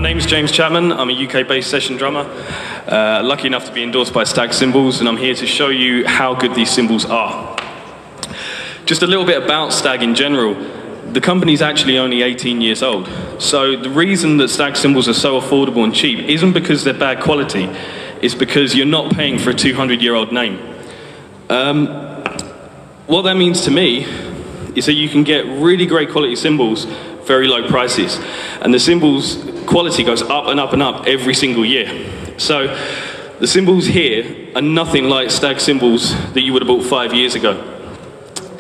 name's James Chapman. I'm a UK-based session drummer, lucky enough to be endorsed by STAGG cymbals, and I'm here to show you how good these cymbals are. Just a little bit about STAGG in general. The company's actually only 18 years old, so the reason that STAGG cymbals are so affordable and cheap isn't because they're bad quality, it's because you're not paying for a 200-year-old name. What that means to me is that you can get really great quality cymbals, very low prices, and the cymbals quality goes up and up and up every single year. So the cymbals here are nothing like STAGG cymbals that you would have bought 5 years ago.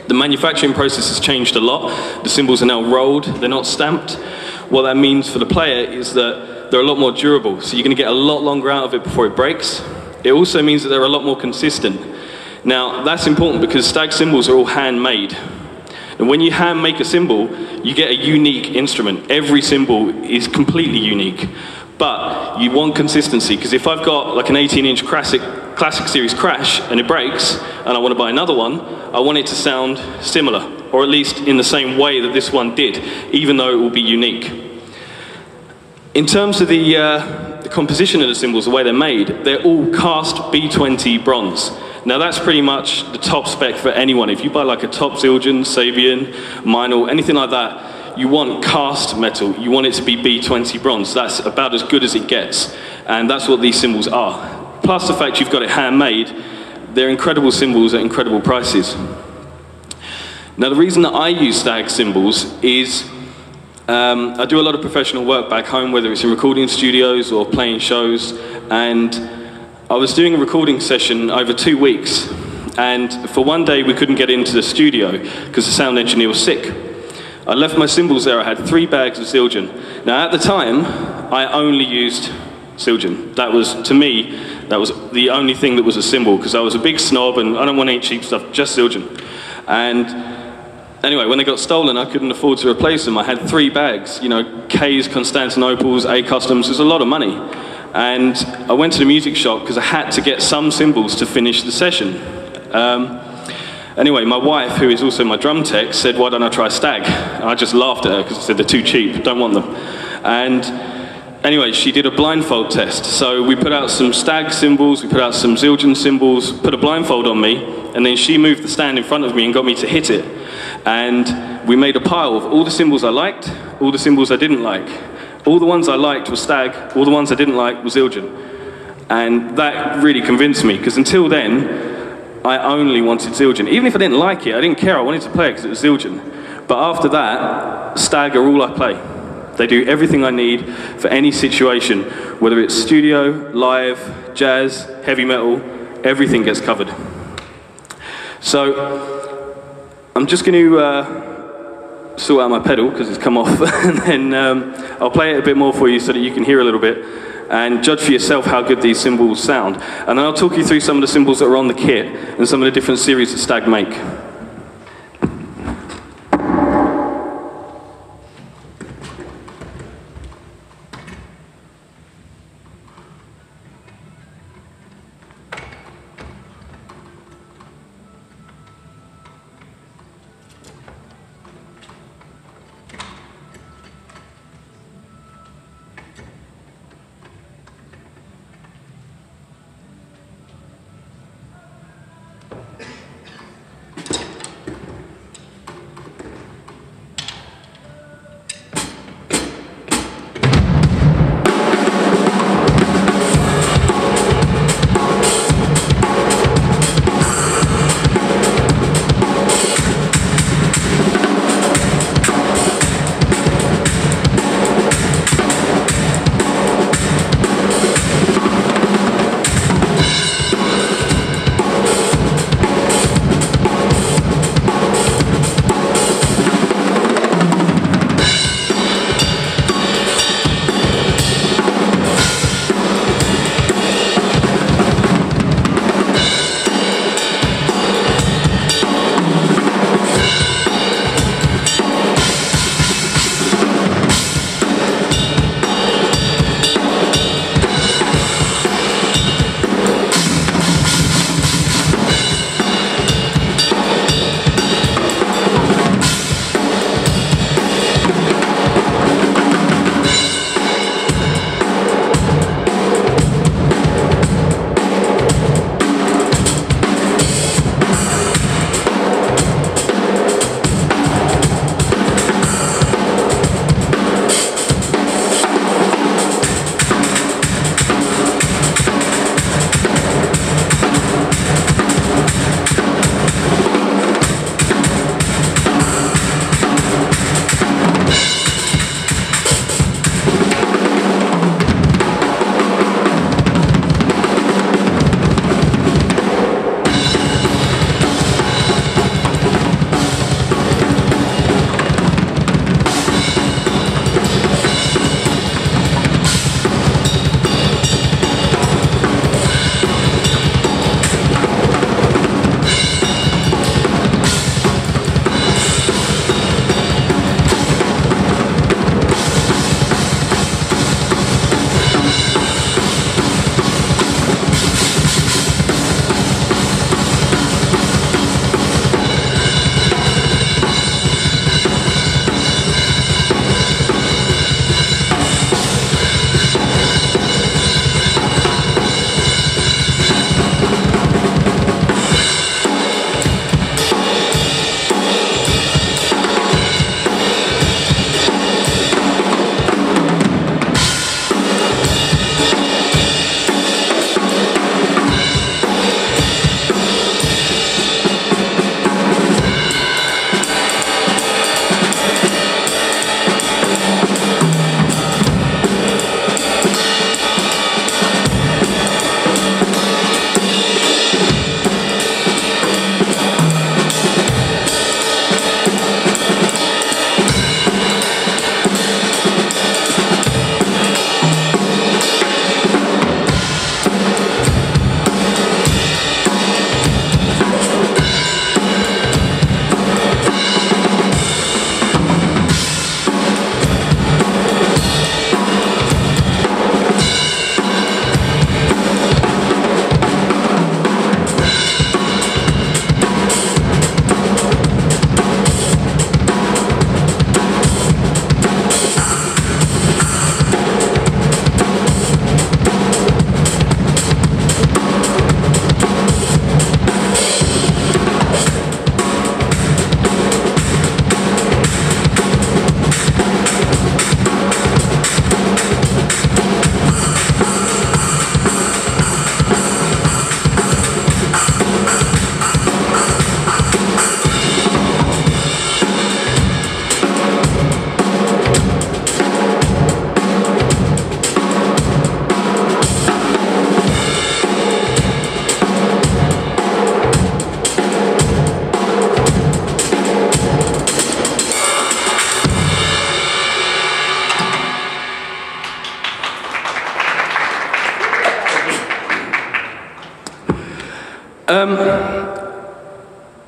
The manufacturing process has changed a lot. The cymbals are now rolled, they're not stamped. What that means for the player is that they're a lot more durable, so you're going to get a lot longer out of it before it breaks. It also means that they're a lot more consistent. Now that's important because STAGG cymbals are all handmade. And when you hand make a cymbal, you get a unique instrument. Every cymbal is completely unique. But you want consistency, because if I've got like an 18-inch classic series crash and it breaks, and I want to buy another one, I want it to sound similar, or at least in the same way that this one did, even though it will be unique. In terms of the composition of the cymbals, the way they're made, they're all cast B20 bronze. Now that's pretty much the top spec for anyone. If you buy like a top Zildjian, Sabian, Meinl, anything like that, you want cast metal. You want it to be B20 bronze. That's about as good as it gets. And that's what these cymbals are. Plus the fact you've got it handmade, they're incredible cymbals at incredible prices. Now the reason that I use STAGG cymbals is I do a lot of professional work back home, whether it's in recording studios or playing shows, and I was doing a recording session over 2 weeks, and for one day we couldn't get into the studio because the sound engineer was sick. I left my cymbals there. I had 3 bags of Zildjian. Now at the time, I only used Zildjian. That was, to me, that was the only thing that was a cymbal, because I was a big snob and I don't want any cheap stuff, just Zildjian. And anyway, when they got stolen, I couldn't afford to replace them. I had 3 bags, you know, K's, Constantinople's, A Customs. It was a lot of money. And I went to the music shop because I had to get some cymbals to finish the session. Anyway, my wife, who is also my drum tech, said, why don't I try STAGG? And I just laughed at her because I said, they're too cheap, don't want them. And anyway, she did a blindfold test. So we put out some STAGG cymbals, we put out some Zildjian cymbals, put a blindfold on me, and then she moved the stand in front of me and got me to hit it. And we made a pile of all the cymbals I liked, all the cymbals I didn't like. All the ones I liked were STAGG, all the ones I didn't like were Zildjian. And that really convinced me, because until then, I only wanted Zildjian. Even if I didn't like it, I didn't care, I wanted to play it because it was Zildjian. But after that, STAGG are all I play. They do everything I need for any situation, whether it's studio, live, jazz, heavy metal, everything gets covered. So, I'm just going to sort out my pedal because it's come off, and then I'll play it a bit more for you so that you can hear a little bit and judge for yourself how good these cymbals sound. And then I'll talk you through some of the cymbals that are on the kit and some of the different series that STAGG make.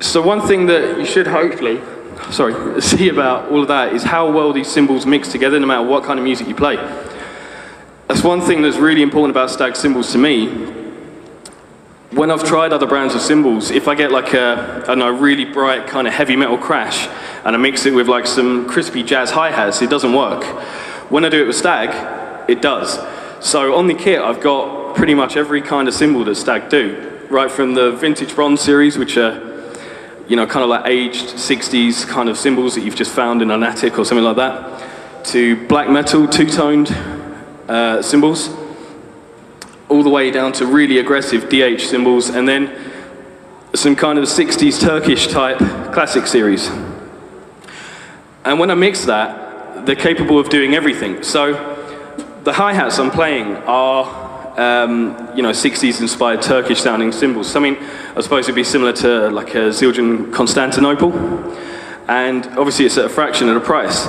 So one thing that you should hopefully, see about all of that is how well these cymbals mix together no matter what kind of music you play. That's one thing that's really important about Stagg cymbals to me. When I've tried other brands of cymbals, if I get like a, I don't know, really bright kind of heavy metal crash and I mix it with like some crispy jazz hi-hats, it doesn't work. When I do it with Stagg, it does. So on the kit, I've got pretty much every kind of cymbal that Stagg do, right from the vintage bronze series, which are, you know, kind of like aged 60s kind of cymbals that you've just found in an attic or something like that, to black metal, two-toned cymbals, all the way down to really aggressive DH cymbals, and then some kind of 60s Turkish type classic series. And when I mix that, they're capable of doing everything. So the hi-hats I'm playing are, you know, 60s inspired Turkish sounding cymbals. Something I suppose would be similar to like a Zildjian Constantinople. And obviously it's at a fraction of the price.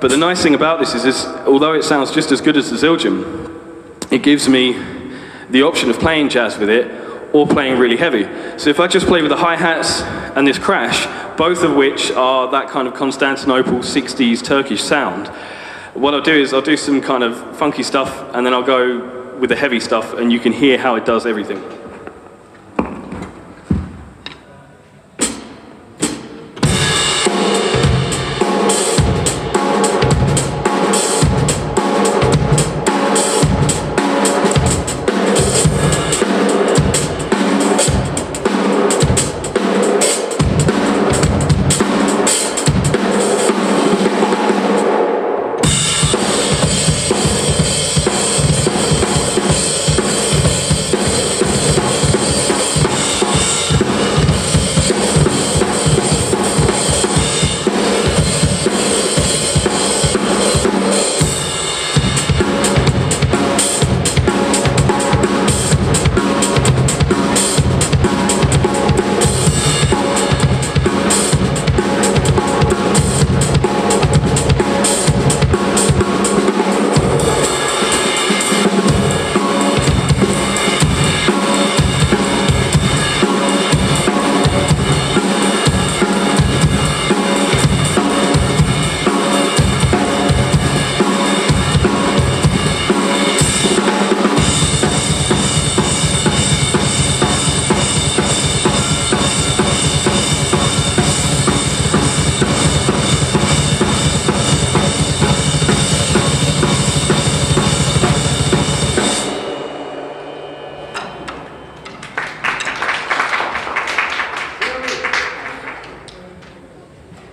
But the nice thing about this is although it sounds just as good as the Zildjian, it gives me the option of playing jazz with it or playing really heavy. So if I just play with the hi-hats and this crash, both of which are that kind of Constantinople 60s Turkish sound, what I'll do is I'll do some kind of funky stuff and then I'll go with the heavy stuff and you can hear how it does everything.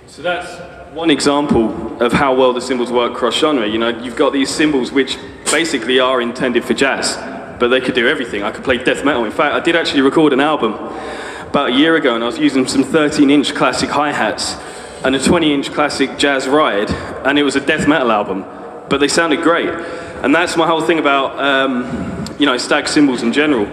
So that's one example of how well the cymbals work cross-genre. You know, you've got these cymbals which basically are intended for jazz, but they could do everything. I could play death metal. In fact, I did actually record an album about a year ago, and I was using some 13-inch classic hi-hats and a 20-inch classic jazz ride, and it was a death metal album, but they sounded great. And that's my whole thing about, you know, Stagg cymbals in general.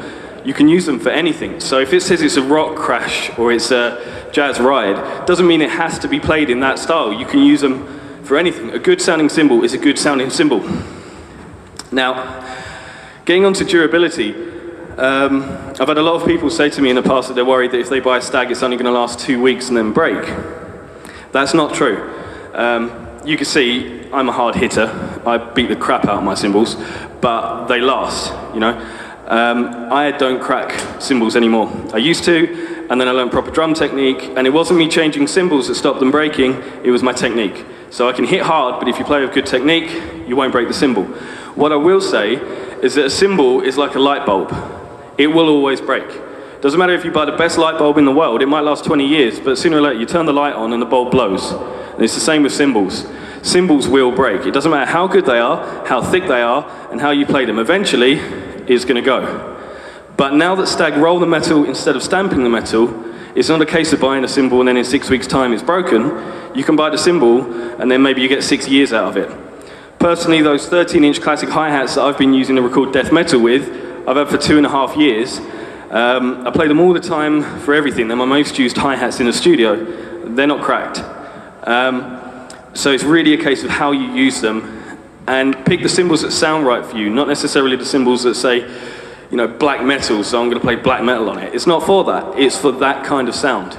You can use them for anything. So if it says it's a rock crash or it's a jazz ride, doesn't mean it has to be played in that style. You can use them for anything. A good sounding cymbal is a good sounding cymbal. Now, getting on to durability, I've had a lot of people say to me in the past that they're worried that if they buy a Stagg, it's only going to last 2 weeks and then break. That's not true. You can see I'm a hard hitter. I beat the crap out of my cymbals, but they last, you know. I don't crack cymbals anymore. I used to, and then I learned proper drum technique, and it wasn't me changing cymbals that stopped them breaking, it was my technique. So I can hit hard, but if you play with good technique, you won't break the cymbal. What I will say is that a cymbal is like a light bulb. It will always break. Doesn't matter if you buy the best light bulb in the world, it might last 20 years, but sooner or later you turn the light on and the bulb blows. And it's the same with cymbals. Cymbals will break. It doesn't matter how good they are, how thick they are, and how you play them. Eventually, it's going to go. But now that Stagg roll the metal instead of stamping the metal, it's not a case of buying a cymbal and then in 6 weeks' time it's broken. You can buy the cymbal and then maybe you get 6 years out of it. Personally, those 13-inch classic hi-hats that I've been using to record death metal with, I've had for 2.5 years. I play them all the time for everything. They're my most used hi-hats in the studio. They're not cracked. So it's really a case of how you use them and pick the cymbals that sound right for you, not necessarily the cymbals that say, you know, black metal, so I'm going to play black metal on it. It's not for that. It's for that kind of sound.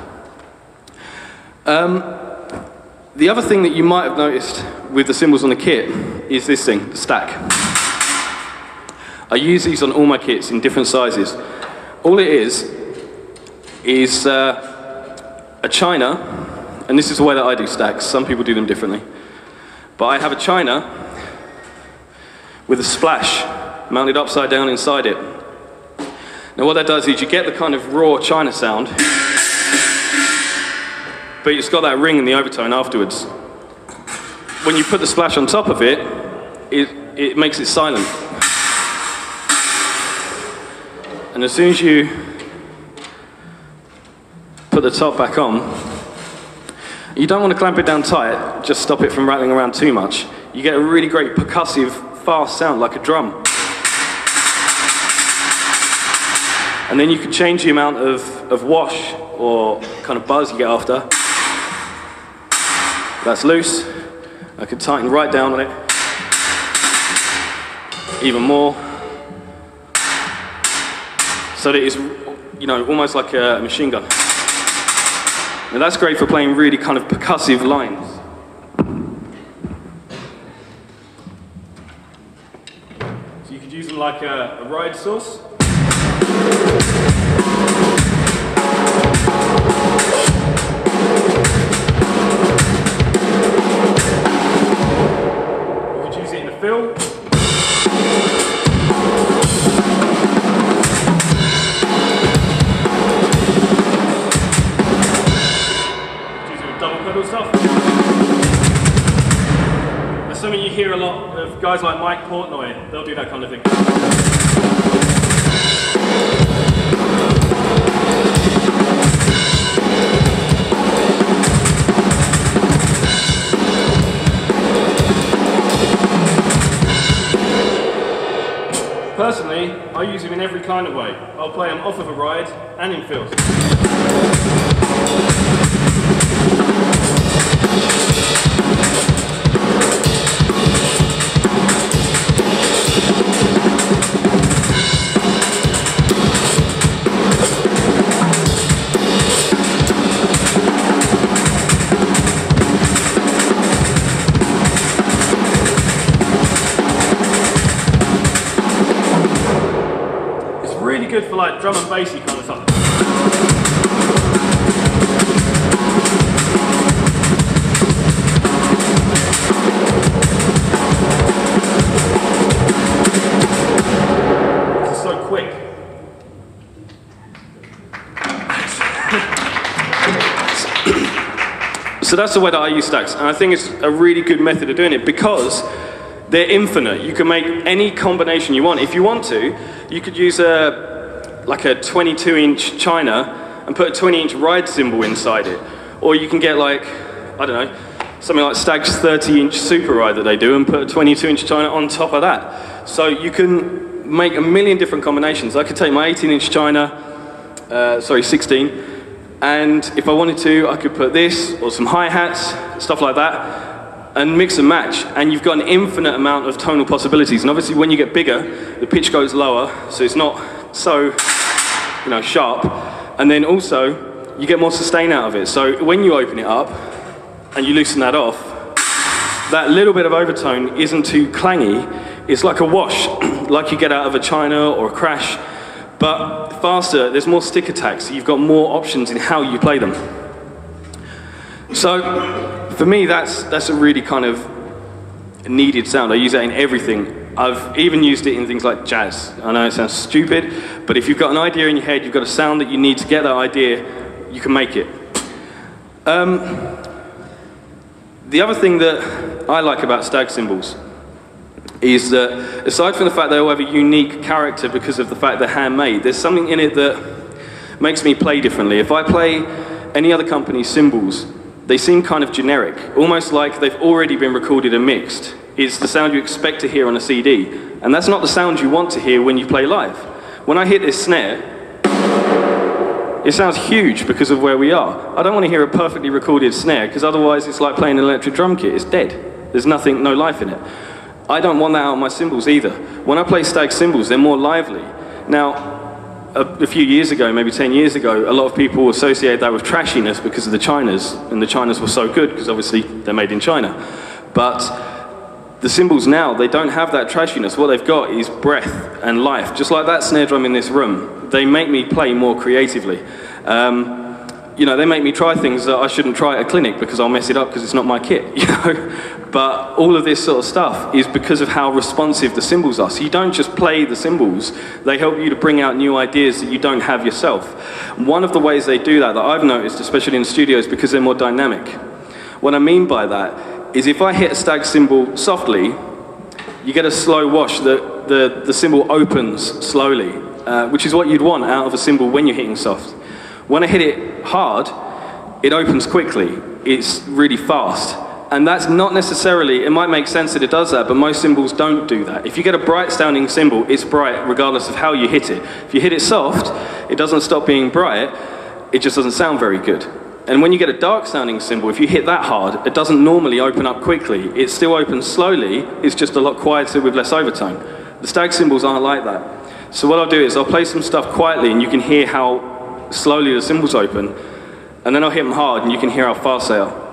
The other thing that you might have noticed with the cymbals on the kit is this thing, the stack. I use these on all my kits in different sizes. All it is a china, and this is the way that I do stacks. Some people do them differently. But I have a china with a splash mounted upside down inside it. Now what that does is you get the kind of raw china sound, but it's got that ring in the overtone afterwards. When you put the splash on top of it, it makes it silent. And as soon as you put the top back on, you don't want to clamp it down tight, just stop it from rattling around too much. You get a really great percussive, fast sound like a drum. And then you can change the amount of wash or kind of buzz you get after. That's loose. I can tighten right down on it. Even more. So that it's, you know, almost like a machine gun. And that's great for playing really kind of percussive lines. So you could use them like a ride source. You could use it in a fill. Stuff. That's something you hear a lot of guys like Mike Portnoy, they'll do that kind of thing. Personally, I use them in every kind of way. I'll play them off of a ride and in fills. Good for like drum and bassy kind of stuff. This is so quick. So that's the way that I use stacks, and I think it's a really good method of doing it because they're infinite. You can make any combination you want. If you want to, you could use like a 22-inch china and put a 20-inch ride cymbal inside it. Or you can get like, I don't know, something like Stagg's 30-inch super ride that they do and put a 22-inch china on top of that. So you can make a million different combinations. I could take my 18-inch china, 16, and if I wanted to, I could put this or some hi-hats, stuff like that, and mix and match. And you've got an infinite amount of tonal possibilities. And obviously when you get bigger, the pitch goes lower, so it's not so, you know, sharp, and then also you get more sustain out of it. So when you open it up and you loosen that off, that little bit of overtone isn't too clangy. It's like a wash, like you get out of a china or a crash, but faster. There's more stick attacks, so you've got more options in how you play them. So for me, that's a really kind of needed sound. I use that in everything. I've even used it in things like jazz. I know it sounds stupid, but if you've got an idea in your head, you've got a sound that you need to get that idea, you can make it. The other thing that I like about Stagg cymbals is that, aside from the fact they all have a unique character because of the fact they're handmade, there's something in it that makes me play differently. If I play any other company's cymbals, they seem kind of generic, almost like they've already been recorded and mixed. It's the sound you expect to hear on a CD, and that's not the sound you want to hear when you play live. When I hit this snare, it sounds huge because of where we are. I don't want to hear a perfectly recorded snare, because otherwise it's like playing an electric drum kit. It's dead. There's nothing, no life in it. I don't want that out of my cymbals either. When I play Stagg cymbals, they're more lively. Now, a few years ago, maybe 10 years ago, a lot of people associated that with trashiness because of the chinas, and the chinas were so good because obviously they're made in China. But the cymbals now, they don't have that trashiness. What they've got is breath and life. Just like that snare drum in this room, they make me play more creatively. You know, they make me try things that I shouldn't try at a clinic because I'll mess it up because it's not my kit, you know? But all of this sort of stuff is because of how responsive the cymbals are. So you don't just play the cymbals, they help you to bring out new ideas that you don't have yourself. One of the ways they do that I've noticed, especially in studios, because they're more dynamic. What I mean by that is if I hit a stag cymbal softly, you get a slow wash. The cymbal opens slowly, which is what you'd want out of a cymbal when you're hitting soft. When I hit it hard, it opens quickly. It's really fast. And that's not necessarily, it might make sense that it does that, but most cymbals don't do that. If you get a bright sounding cymbal, it's bright regardless of how you hit it. If you hit it soft, it doesn't stop being bright, it just doesn't sound very good. And when you get a dark sounding cymbal, if you hit that hard, it doesn't normally open up quickly. It still opens slowly, it's just a lot quieter with less overtone. The stag cymbals aren't like that. So what I'll do is I'll play some stuff quietly and you can hear how slowly the cymbals open, and then I'll hit them hard and you can hear how fast they are.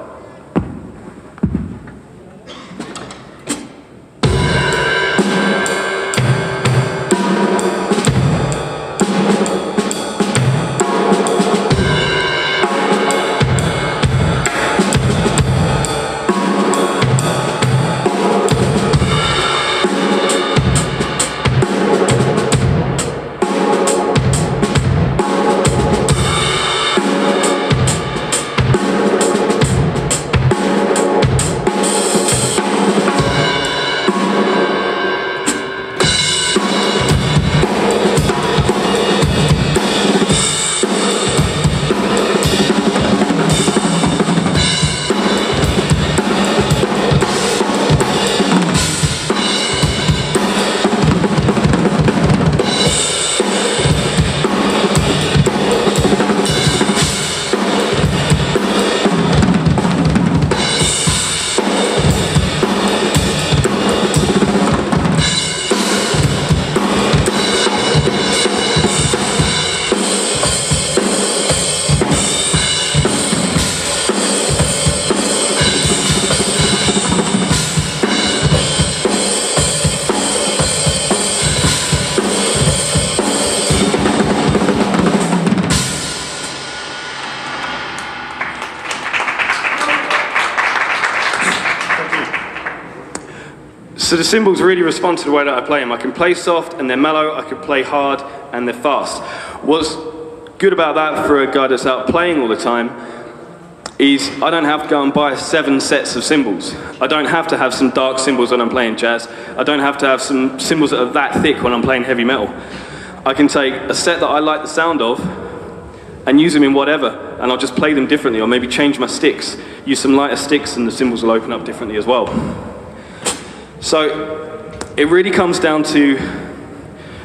So the cymbals really respond to the way that I play them. I can play soft and they're mellow, I can play hard and they're fast. What's good about that for a guy that's out playing all the time is I don't have to go and buy 7 sets of cymbals. I don't have to have some dark cymbals when I'm playing jazz. I don't have to have some cymbals that are that thick when I'm playing heavy metal. I can take a set that I like the sound of and use them in whatever, and I'll just play them differently, or maybe change my sticks, use some lighter sticks and the cymbals will open up differently as well. So it really comes down to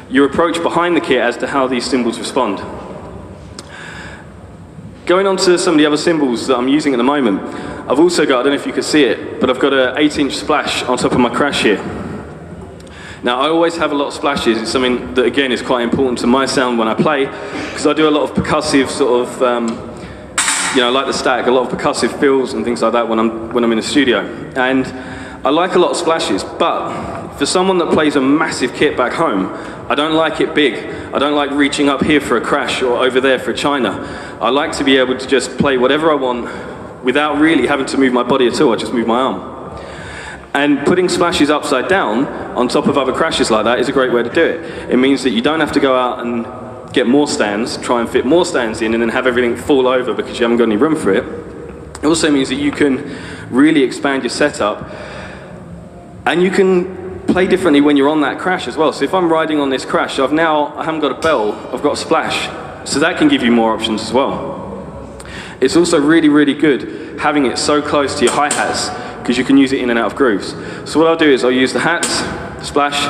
your approach behind the kit as to how these cymbals respond. Going on to some of the other cymbals that I'm using at the moment, I've also got, I don't know if you can see it, but I've got an 8-inch splash on top of my crash here. Now I always have a lot of splashes. It's something that again is quite important to my sound when I play, because I do a lot of percussive sort of, you know, like the Stagg, a lot of percussive fills and things like that when I'm in the studio. And I like a lot of splashes, but for someone that plays a massive kit back home, I don't like it big. I don't like reaching up here for a crash or over there for a china. I like to be able to just play whatever I want without really having to move my body at all. I just move my arm. And putting splashes upside down on top of other crashes like that is a great way to do it. It means that you don't have to go out and get more stands, try and fit more stands in, and then have everything fall over because you haven't got any room for it. It also means that you can really expand your setup, and you can play differently when you're on that crash as well. So if I'm riding on this crash, I haven't got a bell, I've got a splash. So that can give you more options as well. It's also really, really good having it so close to your hi-hats, because you can use it in and out of grooves. So what I'll do is I'll use the hats, the splash,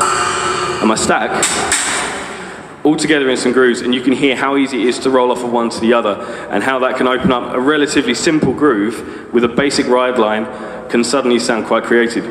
and my stack all together in some grooves, and you can hear how easy it is to roll off of one to the other, and how that can open up a relatively simple groove with a basic ride line can suddenly sound quite creative.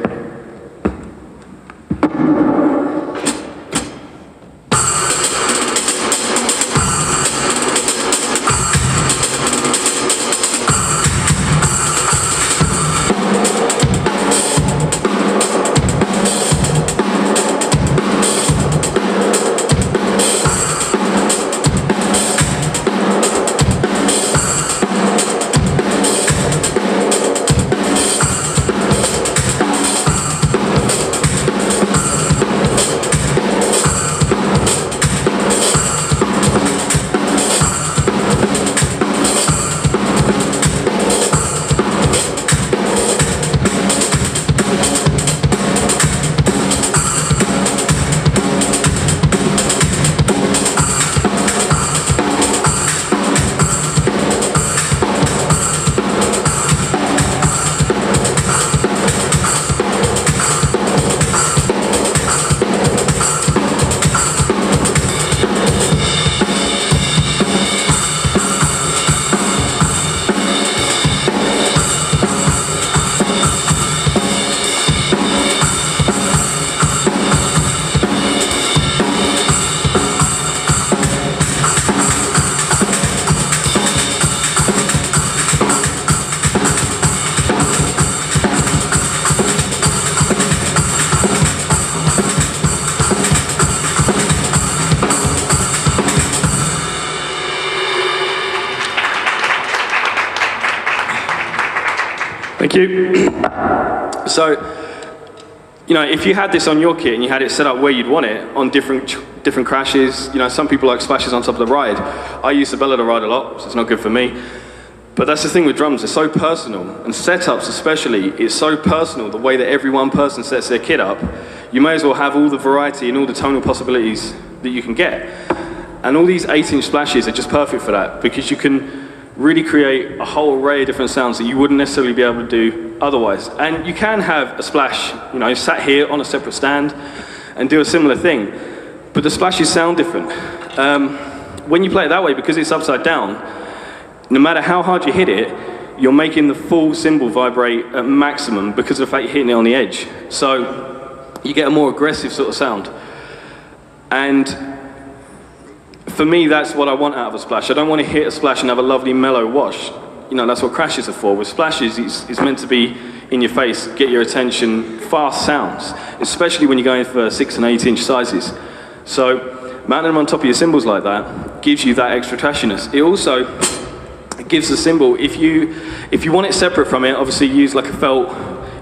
Thank you. So, you know, if you had this on your kit and you had it set up where you'd want it on different crashes, you know, some people like splashes on top of the ride. I use the veletrhu ride a lot, so it's not good for me. But that's the thing with drums, they're so personal, and setups especially, it's so personal, the way that every one person sets their kit up. You may as well have all the variety and all the tonal possibilities that you can get. And all these 8-inch splashes are just perfect for that, because you can really create a whole array of different sounds that you wouldn't necessarily be able to do otherwise. And you can have a splash, you know, sat here on a separate stand and do a similar thing, but the splashes sound different. When you play it that way, because it's upside down, no matter how hard you hit it, you're making the full cymbal vibrate at maximum because of the fact you're hitting it on the edge. So you get a more aggressive sort of sound. And for me, that's what I want out of a splash. I don't want to hit a splash and have a lovely mellow wash. You know, that's what crashes are for. With splashes, it's meant to be in your face, get your attention, fast sounds, especially when you're going for 6 and 8-inch sizes. So mounting them on top of your cymbals like that gives you that extra trashiness. It also gives the cymbal, if you want it separate from it, obviously use like a felt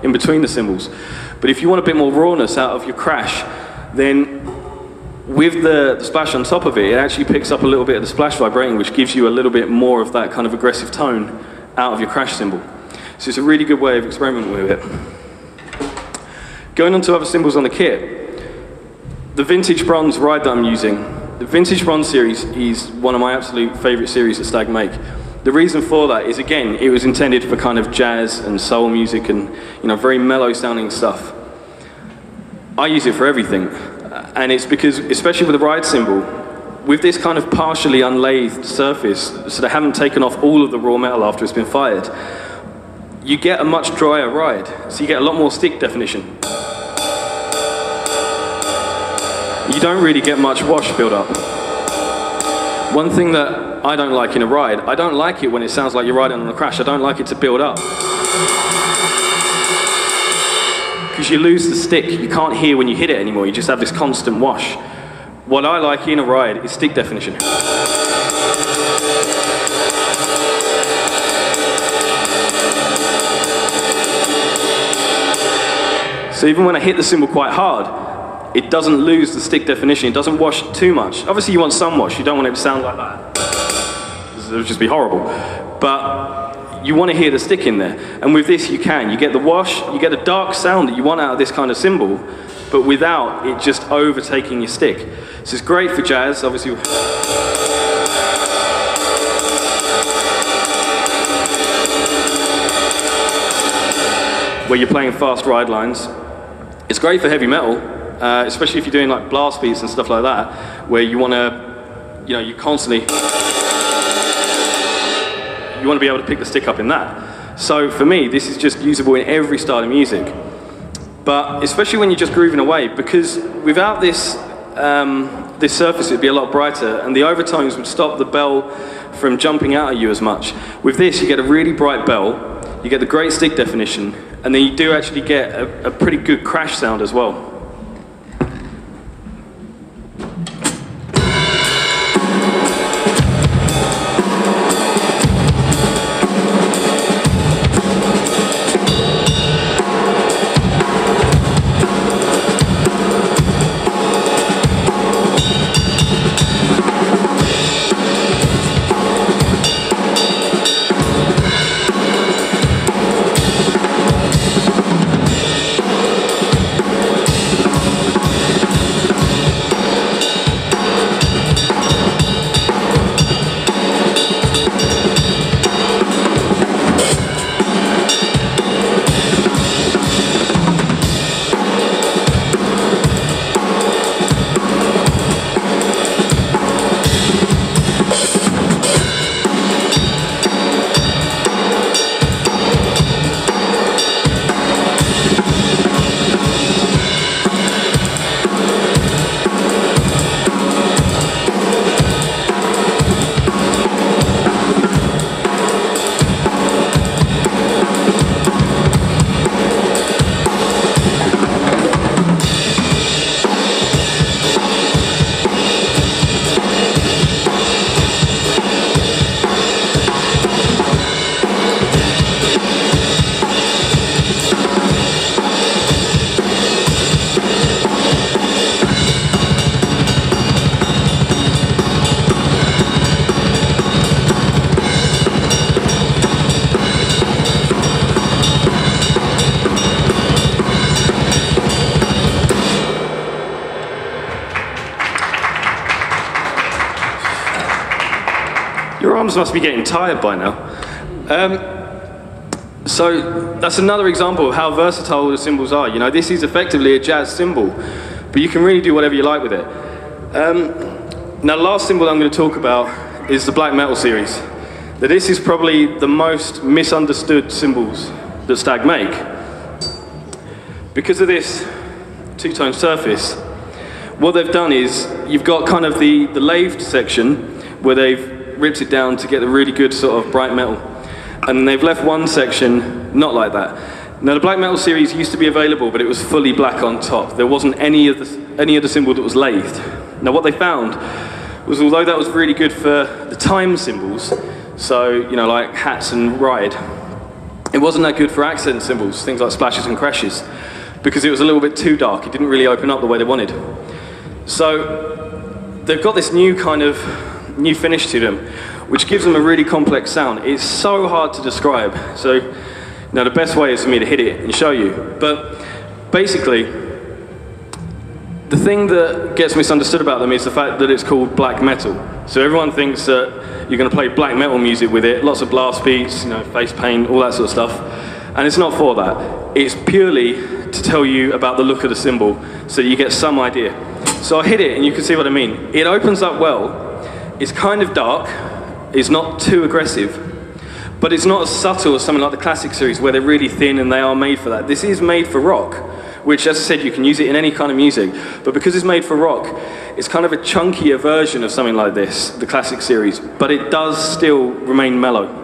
in between the cymbals. But if you want a bit more rawness out of your crash, then with the splash on top of it, it actually picks up a little bit of the splash vibrating, which gives you a little bit more of that kind of aggressive tone out of your crash cymbal. So it's a really good way of experimenting with it. Going on to other cymbals on the kit, the vintage bronze ride that I'm using, the vintage bronze series is one of my absolute favorite series that Stagg make. The reason for that is, again, it was intended for kind of jazz and soul music and, you know, very mellow sounding stuff. I use it for everything. And it's because, especially with the ride cymbal, with this kind of partially unlathed surface, so they haven't taken off all of the raw metal after it's been fired, you get a much drier ride. So you get a lot more stick definition. You don't really get much wash build up. One thing that I don't like in a ride, I don't like it when it sounds like you're riding on a crash. I don't like it to build up. Because you lose the stick, you can't hear when you hit it anymore, you just have this constant wash. What I like in a ride is stick definition. So even when I hit the cymbal quite hard, it doesn't lose the stick definition, it doesn't wash too much. Obviously you want some wash, you don't want it to sound like that. It would just be horrible. But you want to hear the stick in there. And with this you can. You get the wash, you get the dark sound that you want out of this kind of cymbal, but without it just overtaking your stick. So it's great for jazz, obviously. Where you're playing fast ride lines. It's great for heavy metal, especially if you're doing like blast beats and stuff like that, where you want to, you know, you constantly, you want to be able to pick the stick up in that. So for me, this is just usable in every style of music. But especially when you're just grooving away, because without this, this surface it'd be a lot brighter, and the overtones would stop the bell from jumping out at you as much. With this, you get a really bright bell, you get the great stick definition, and then you do actually get a pretty good crash sound as well. drums must be getting tired by now. So that's another example of how versatile the cymbals are. You know, this is effectively a jazz cymbal, but you can really do whatever you like with it. Now, the last cymbal I'm going to talk about is the black metal series. Now, this is probably the most misunderstood cymbals that Stagg make. Because of this two-tone surface, what they've done is you've got kind of the lathed section where they've ripped it down to get the really good sort of bright metal. And they've left one section not like that. Now, the black metal series used to be available, but it was fully black on top. There wasn't any of the cymbal that was lathed. Now, what they found was, although that was really good for the time cymbals, so, you know, like hats and ride, it wasn't that good for accent cymbals, things like splashes and crashes, because it was a little bit too dark. It didn't really open up the way they wanted. So they've got this new kind of new finish to them, which gives them a really complex sound. It's so hard to describe. So now the best way is for me to hit it and show you. But basically, the thing that gets misunderstood about them is the fact that it's called black metal. So everyone thinks that you're going to play black metal music with it, lots of blast beats, you know, face paint, all that sort of stuff. And it's not for that. It's purely to tell you about the look of the cymbal so that you get some idea. So I hit it and you can see what I mean. It opens up well. It's kind of dark. It's not too aggressive. But it's not as subtle as something like the classic series where they're really thin and they are made for that. This is made for rock, which, as I said, you can use it in any kind of music. But because it's made for rock, it's kind of a chunkier version of something like this, the classic series. But it does still remain mellow.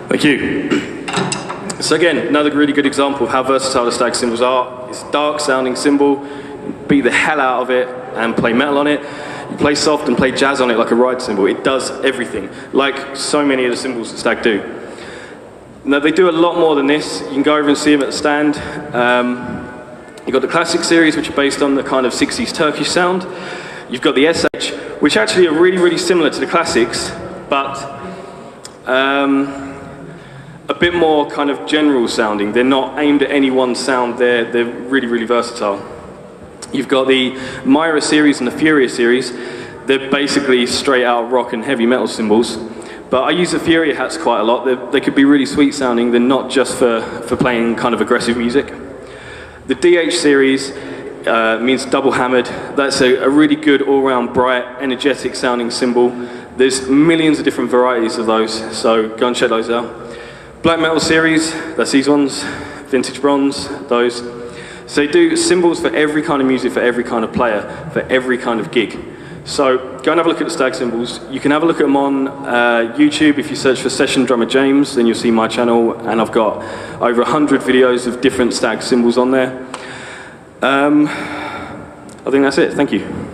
Thank you. So again, another really good example of how versatile the Stagg cymbals are. It's a dark sounding cymbal, beat the hell out of it and play metal on it. You play soft and play jazz on it like a ride cymbal. It does everything, like so many of the cymbals that Stagg do. Now they do a lot more than this. You can go over and see them at the stand. You've got the classic series, which are based on the kind of 60s Turkish sound. You've got the SH, which actually are really, really similar to the classics, but a bit more kind of general sounding. They're not aimed at any one sound. They're really, really versatile. You've got the Myra series and the Furia series. They're basically straight out rock and heavy metal cymbals. But I use the Furia hats quite a lot. They could be really sweet sounding. They're not just for playing kind of aggressive music. The DH series means double hammered. That's a really good all-round bright, energetic sounding cymbal. There's millions of different varieties of those, so go and check those out. Black metal series, that's these ones. Vintage bronze, those. So they do cymbals for every kind of music, for every kind of player, for every kind of gig. So go and have a look at the Stagg cymbals. You can have a look at them on YouTube. If you search for Session Drummer James, then you'll see my channel, and I've got over 100 videos of different Stagg cymbals on there. I think that's it. Thank you.